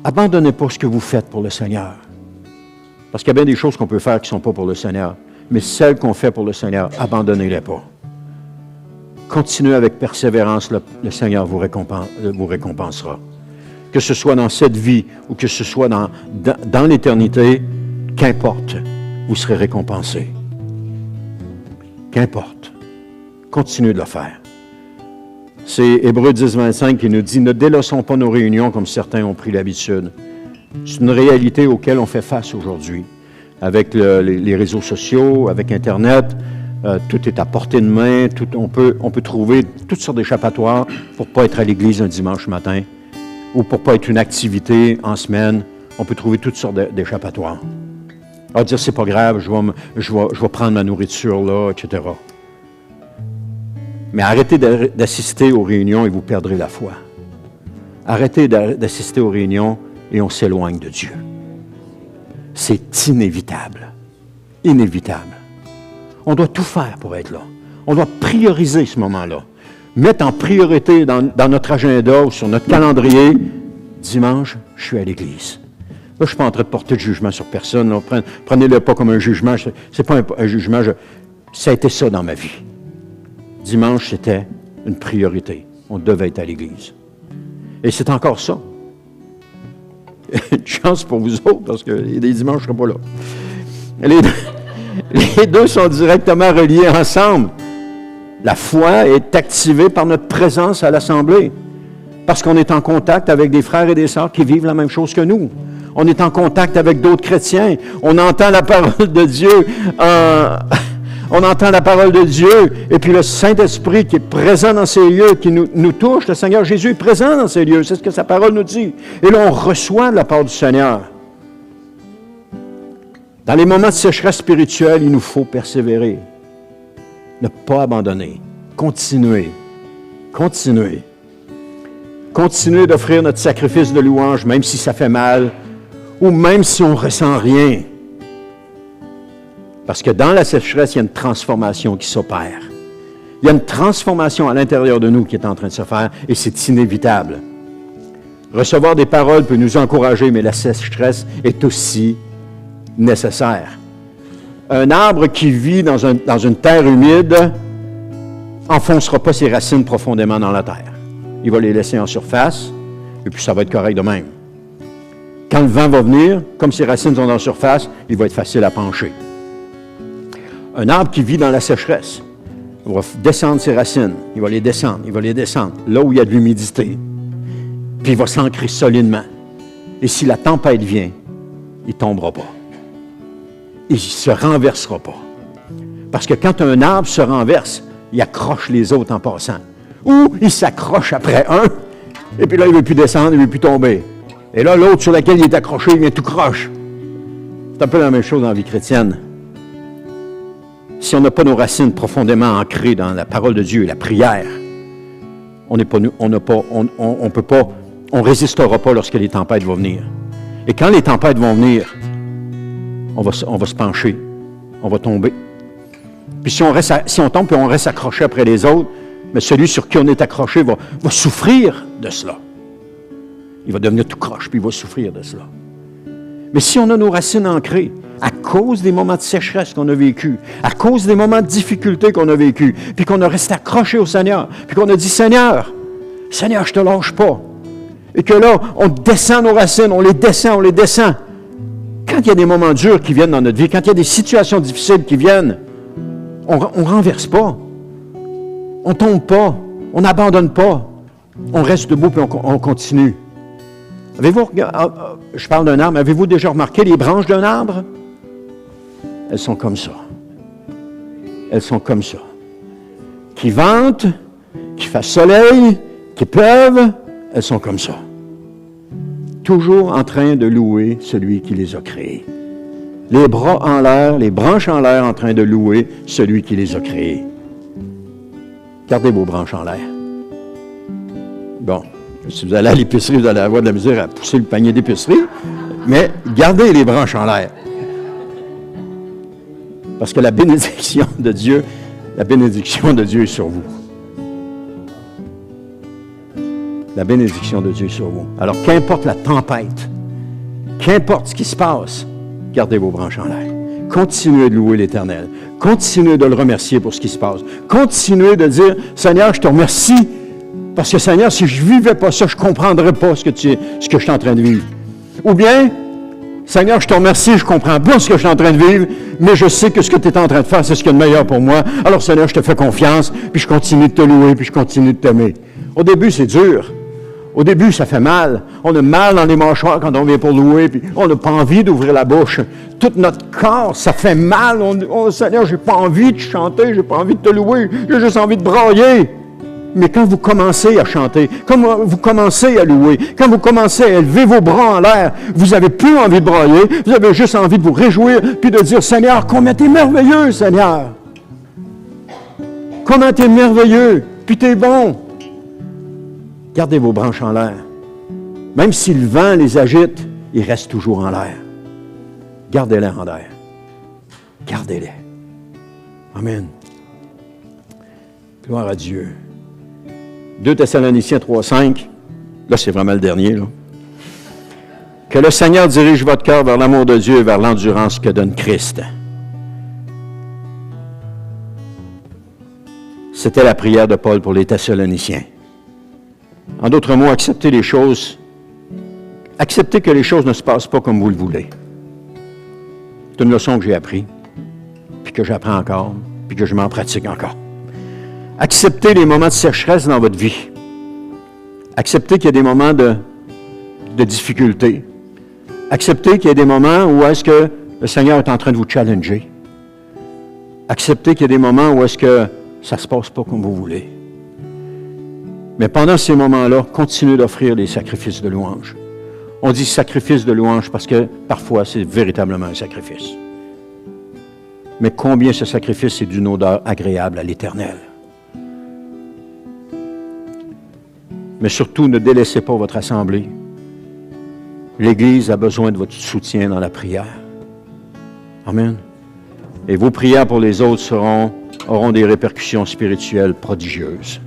Abandonnez pas ce que vous faites pour le Seigneur. Parce qu'il y a bien des choses qu'on peut faire qui ne sont pas pour le Seigneur. Mais celles qu'on fait pour le Seigneur, abandonnez-les pas. Continuez avec persévérance, le Seigneur vous récompensera. Que ce soit dans cette vie ou que ce soit dans l'éternité, qu'importe, vous serez récompensé. Qu'importe. Continuez de le faire. C'est Hébreux 10, 25 qui nous dit « Ne délaissons pas nos réunions comme certains ont pris l'habitude. » C'est une réalité auquel on fait face aujourd'hui. Avec les réseaux sociaux, avec Internet, tout est à portée de main. On peut trouver toutes sortes d'échappatoires pour ne pas être à l'église un dimanche matin ou pour ne pas être une activité en semaine. On peut trouver toutes sortes d'échappatoires. On va dire, c'est pas grave, je vais prendre ma nourriture là, etc. Mais arrêtez d'assister aux réunions et vous perdrez la foi. Arrêtez d'assister aux réunions et on s'éloigne de Dieu. C'est inévitable. Inévitable. On doit tout faire pour être là. On doit prioriser ce moment-là. Mettre en priorité dans notre agenda ou sur notre calendrier, dimanche, je suis à l'église. je ne suis pas en train de porter de jugement sur personne. Là. Prenez-le pas comme un jugement. Ce n'est pas un jugement. Ça a été ça dans ma vie. Dimanche, c'était une priorité. On devait être à l'Église. Et c'est encore ça. Une chance pour vous autres, parce que les dimanches, je ne serai pas là. Les deux sont directement reliés ensemble. La foi est activée par notre présence à l'Assemblée. Parce qu'on est en contact avec des frères et des sœurs qui vivent la même chose que nous. On est en contact avec d'autres chrétiens. On entend la parole de Dieu. On entend la parole de Dieu. Et puis le Saint-Esprit qui est présent dans ces lieux, qui nous touche. Le Seigneur Jésus est présent dans ces lieux. C'est ce que sa parole nous dit. Et là, on reçoit de la part du Seigneur. Dans les moments de sécheresse spirituelle, il nous faut persévérer. Ne pas abandonner. Continuer. Continuer. Continuer d'offrir notre sacrifice de louange, même si ça fait mal, ou même si on ne ressent rien. Parce que dans la sécheresse, il y a une transformation qui s'opère. Il y a une transformation à l'intérieur de nous qui est en train de se faire, et c'est inévitable. Recevoir des paroles peut nous encourager, mais la sécheresse est aussi nécessaire. Un arbre qui vit dans une terre humide n'enfoncera pas ses racines profondément dans la terre. Il va les laisser en surface, et puis ça va être correct de même. Quand le vent va venir, comme ses racines sont en surface, il va être facile à pencher. Un arbre qui vit dans la sécheresse, il va descendre ses racines, il va les descendre, là où il y a de l'humidité. Puis il va s'ancrer solidement. Et si la tempête vient, il ne tombera pas. Il ne se renversera pas. Parce que quand un arbre se renverse, il accroche les autres en passant. Ou il s'accroche après un, et puis là, il ne veut plus descendre, il ne veut plus tomber. Et là, l'autre sur laquelle il est accroché, il vient tout croche. C'est un peu la même chose dans la vie chrétienne. Si on n'a pas nos racines profondément ancrées dans la parole de Dieu et la prière, on résistera pas lorsque les tempêtes vont venir. Et quand les tempêtes vont venir, on va se pencher, on va tomber. Puis si on tombe et on reste accroché après les autres, mais celui sur qui on est accroché va souffrir de cela. Il va devenir tout croche, puis il va souffrir de cela. Mais si on a nos racines ancrées, à cause des moments de sécheresse qu'on a vécus, à cause des moments de difficulté qu'on a vécus, puis qu'on a resté accroché au Seigneur, puis qu'on a dit, Seigneur, je ne te lâche pas. Et que là, on descend nos racines, on les descend. Quand il y a des moments durs qui viennent dans notre vie, quand il y a des situations difficiles qui viennent, on ne renverse pas. On ne tombe pas. On n'abandonne pas. On reste debout et on continue. Avez-vous, je parle d'un arbre, avez-vous déjà remarqué les branches d'un arbre? Elles sont comme ça. Elles sont comme ça. Qui ventent, qui fassent soleil, qui pleuve, elles sont comme ça. Toujours en train de louer celui qui les a créées. Les bras en l'air, les branches en l'air, en train de louer celui qui les a créées. Gardez vos branches en l'air. Bon, si vous allez à l'épicerie, vous allez avoir de la misère à pousser le panier d'épicerie, mais gardez les branches en l'air. Parce que la bénédiction de Dieu est sur vous. La bénédiction de Dieu est sur vous. Alors, qu'importe la tempête, qu'importe ce qui se passe, gardez vos branches en l'air. Continuez de louer l'Éternel. Continuez de le remercier pour ce qui se passe. Continuez de dire, Seigneur, je te remercie, parce que Seigneur, si je ne vivais pas ça, je ne comprendrais pas ce que je suis en train de vivre. Ou bien, Seigneur, je te remercie, je comprends pas ce que je suis en train de vivre, mais je sais que ce que tu es en train de faire, c'est ce qu'il y a de meilleur pour moi. Alors, Seigneur, je te fais confiance, puis je continue de te louer, puis je continue de t'aimer. Au début, c'est dur. Au début, ça fait mal. On a mal dans les mâchoires quand on vient pour louer, puis on n'a pas envie d'ouvrir la bouche. Tout notre corps, ça fait mal. Oh Seigneur, j'ai pas envie de chanter, j'ai pas envie de te louer, j'ai juste envie de brailler. Mais quand vous commencez à chanter, quand vous commencez à louer, quand vous commencez à élever vos bras en l'air, vous n'avez plus envie de brailler, vous avez juste envie de vous réjouir, puis de dire, Seigneur, combien t'es merveilleux, Seigneur. Combien t'es merveilleux, puis t'es bon. Gardez vos branches en l'air. Même si le vent les agite, ils restent toujours en l'air. Gardez-les en l'air. Gardez-les. Amen. Gloire à Dieu. 2 Thessaloniciens 3:5. Là, c'est vraiment le dernier. Là. Que le Seigneur dirige votre cœur vers l'amour de Dieu et vers l'endurance que donne Christ. C'était la prière de Paul pour les Thessaloniciens. En d'autres mots, acceptez les choses. Acceptez que les choses ne se passent pas comme vous le voulez. C'est une leçon que j'ai apprise, puis que j'apprends encore, puis que je m'en pratique encore. Acceptez les moments de sécheresse dans votre vie. Acceptez qu'il y a des moments de difficulté. Acceptez qu'il y a des moments où est-ce que le Seigneur est en train de vous challenger. Acceptez qu'il y a des moments où est-ce que ça ne se passe pas comme vous voulez. Mais pendant ces moments-là, continuez d'offrir des sacrifices de louange. On dit sacrifice de louange parce que parfois c'est véritablement un sacrifice. Mais combien ce sacrifice est d'une odeur agréable à l'Éternel. Mais surtout, ne délaissez pas votre assemblée. L'Église a besoin de votre soutien dans la prière. Amen. Et vos prières pour les autres auront des répercussions spirituelles prodigieuses.